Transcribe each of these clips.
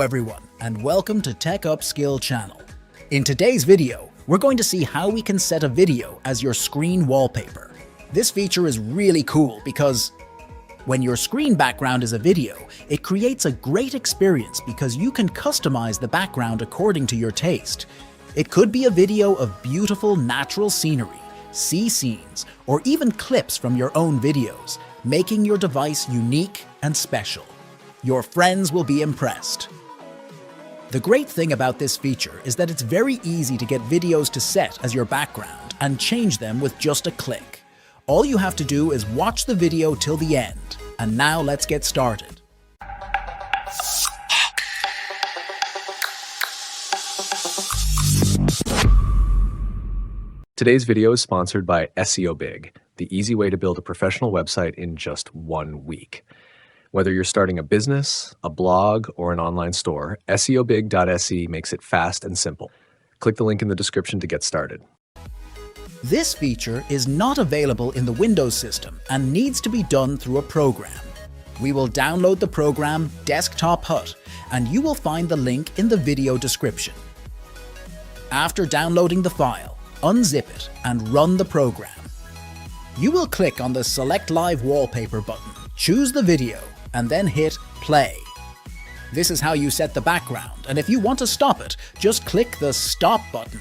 Everyone, and welcome to Tech Upskill channel. In today's video, we're going to see how we can set a video as your screen wallpaper. This feature is really cool because when your screen background is a video, it creates a great experience because you can customize the background according to your taste. It could be a video of beautiful natural scenery, sea scenes, or even clips from your own videos, making your device unique and special. Your friends will be impressed. The great thing about this feature is that it's very easy to get videos to set as your background and change them with just a click. All you have to do is watch the video till the end. And now let's get started. Today's video is sponsored by SEO Big, the easy way to build a professional website in just 1 week. Whether you're starting a business, a blog, or an online store, SEObig.se makes it fast and simple. Click the link in the description to get started. This feature is not available in the Windows system and needs to be done through a program. We will download the program Desktop Hut, and you will find the link in the video description. After downloading the file, unzip it and run the program. You will click on the Select Live Wallpaper button, choose the video, and then hit play. This is how you set the background, and if you want to stop it, just click the stop button.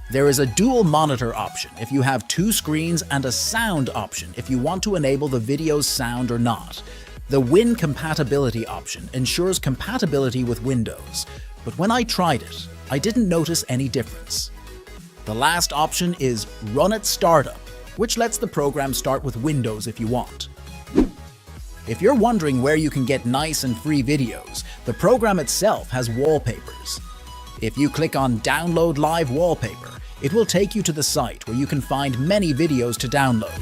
There is a dual monitor option if you have 2 screens and a sound option if you want to enable the video's sound or not. The Win compatibility option ensures compatibility with Windows, but when I tried it, I didn't notice any difference. The last option is Run at Startup, which lets the program start with Windows if you want. If you're wondering where you can get nice and free videos, the program itself has wallpapers. If you click on Download Live Wallpaper, it will take you to the site where you can find many videos to download.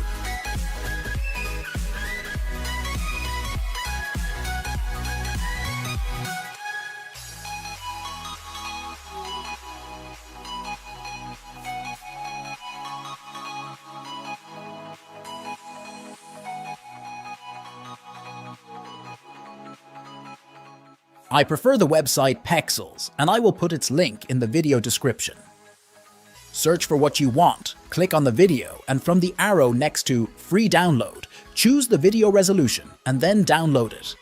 I prefer the website Pexels, and I will put its link in the video description. Search for what you want, click on the video, and from the arrow next to Free Download, choose the video resolution and then download it.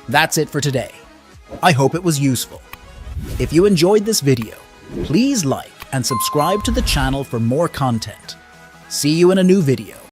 That's it for today. I hope it was useful. If you enjoyed this video, please like and subscribe to the channel for more content. See you in a new video.